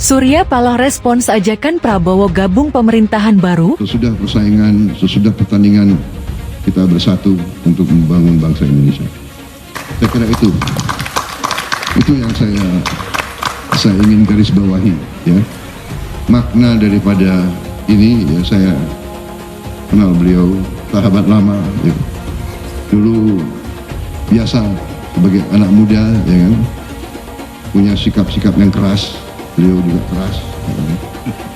Surya Paloh respons ajakan Prabowo gabung pemerintahan baru. Sesudah persaingan, sesudah pertandingan, kita bersatu untuk membangun bangsa Indonesia. Saya kira itu yang saya ingin garis bawahi, ya. Makna daripada ini, ya, saya kenal beliau, sahabat lama, ya. Dulu biasa sebagai anak muda, ya kan, punya sikap-sikap yang keras. Beliau juga keras, ya kan?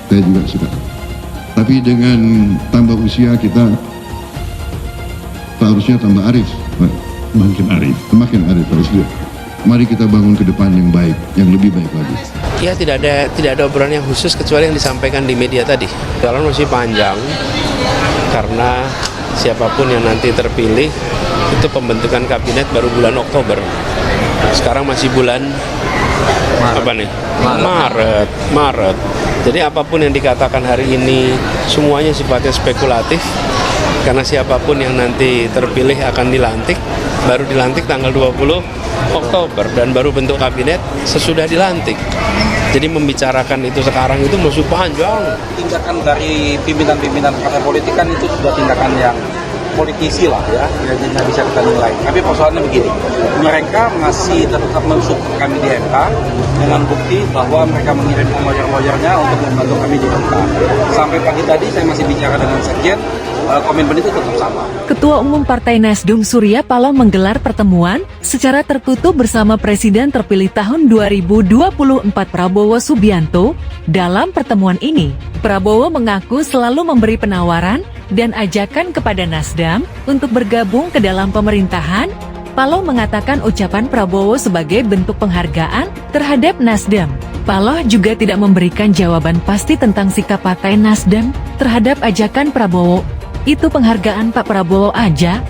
Saya juga suka. Tapi dengan tambah usia kita seharusnya tambah arif, semakin arif harusnya. Mari kita bangun ke depan yang baik, yang lebih baik lagi. Ya, tidak ada obrolan yang khusus kecuali yang disampaikan di media tadi. Jalan masih panjang karena siapapun yang nanti terpilih itu pembentukan kabinet baru bulan Oktober. Sekarang masih bulan Maret. Jadi apapun yang dikatakan hari ini semuanya sifatnya spekulatif karena siapapun yang nanti terpilih akan dilantik, baru dilantik tanggal 20 Oktober dan baru bentuk kabinet sesudah dilantik. Jadi membicarakan itu sekarang itu masih panjang. Tindakan dari pimpinan-pimpinan partai politik kan itu sudah tindakan yang politisi lah, ya, tidak bisa kita nilai. Tapi persoalannya begini, mereka masih tetap mensupport kami di MK dengan bukti bahwa mereka mengirim lawyer-lawyernya untuk membantu kami di MK. Sampai pagi tadi saya masih bicara dengan Sekjen, komitmen itu tetap sama. Ketua Umum Partai Nasdem Surya Paloh menggelar pertemuan secara tertutup bersama Presiden terpilih tahun 2024 Prabowo Subianto. Dalam pertemuan ini, Prabowo mengaku selalu memberi penawaran dan ajakan kepada Nasdem untuk bergabung ke dalam pemerintahan. Paloh mengatakan ucapan Prabowo sebagai bentuk penghargaan terhadap Nasdem. Paloh juga tidak memberikan jawaban pasti tentang sikap Partai Nasdem terhadap ajakan Prabowo. Itu penghargaan Pak Prabowo aja,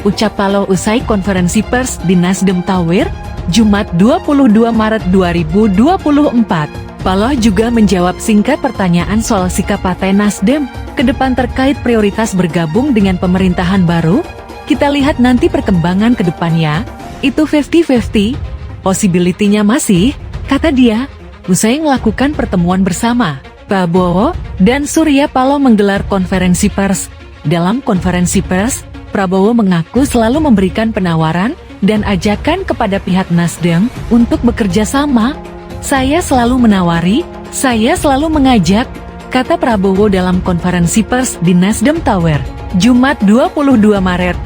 ucap Paloh usai konferensi pers di Nasdem Tower, Jumat 22 Maret 2024. Paloh juga menjawab singkat pertanyaan soal sikap Partai Nasdem ke depan terkait prioritas bergabung dengan pemerintahan baru. Kita lihat nanti perkembangan ke depannya, itu 50-50, possibility-nya masih, kata dia, usai melakukan pertemuan bersama. Prabowo dan Surya Paloh menggelar konferensi pers. Dalam konferensi pers, Prabowo mengaku selalu memberikan penawaran dan ajakan kepada pihak Nasdem untuk bekerja sama. Saya selalu menawari, saya selalu mengajak, kata Prabowo dalam konferensi pers di Nasdem Tower, Jumat 22 Maret.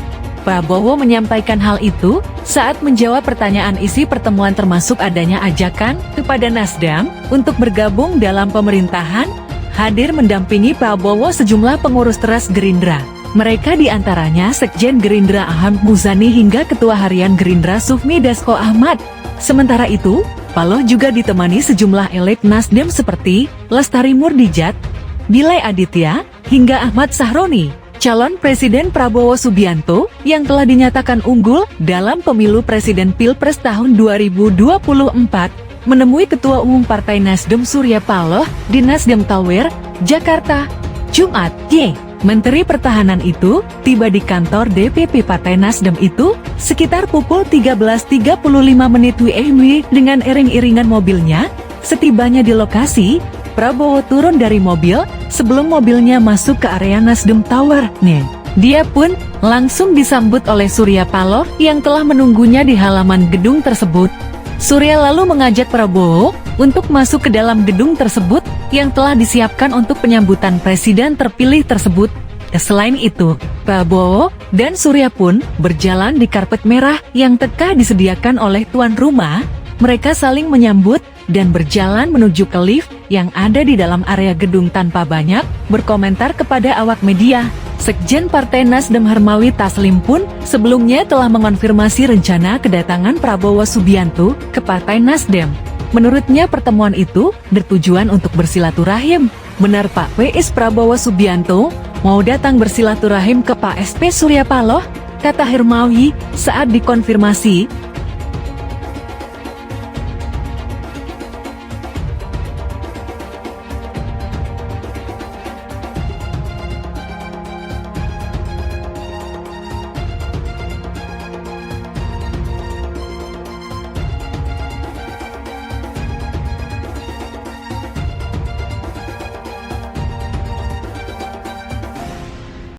Prabowo menyampaikan hal itu saat menjawab pertanyaan isi pertemuan termasuk adanya ajakan kepada Nasdem untuk bergabung dalam pemerintahan. Hadir mendampingi Prabowo sejumlah pengurus teras Gerindra. Mereka diantaranya Sekjen Gerindra Ahmad Muzani hingga Ketua Harian Gerindra Sufmi Dasko Ahmad. Sementara itu, Paloh juga ditemani sejumlah elit Nasdem seperti Lestari Murdijat, Bilai Aditya, hingga Ahmad Sahroni, calon Presiden Prabowo Subianto yang telah dinyatakan unggul dalam pemilu Presiden Pilpres tahun 2024, menemui Ketua Umum Partai Nasdem Surya Paloh di Nasdem Tower, Jakarta, Jumat. Menteri Pertahanan itu tiba di kantor DPP Partai Nasdem itu sekitar pukul 13.35 WIB dengan iring-iringan mobilnya. Setibanya di lokasi, Prabowo turun dari mobil sebelum mobilnya masuk ke area Nasdem Tower. Dia pun langsung disambut oleh Surya Paloh yang telah menunggunya di halaman gedung tersebut. Surya lalu mengajak Prabowo untuk masuk ke dalam gedung tersebut yang telah disiapkan untuk penyambutan presiden terpilih tersebut. Selain itu, Prabowo dan Surya pun berjalan di karpet merah yang tengah disediakan oleh tuan rumah. Mereka saling menyambut dan berjalan menuju ke lift yang ada di dalam area gedung tanpa banyak berkomentar kepada awak media. Sekjen Partai Nasdem Hermawi Taslim pun sebelumnya telah mengonfirmasi rencana kedatangan Prabowo Subianto ke Partai Nasdem. Menurutnya pertemuan itu bertujuan untuk bersilaturahim. Benar Pak W.S. Prabowo Subianto mau datang bersilaturahim ke Pak SP Surya Paloh, kata Hermawi saat dikonfirmasi.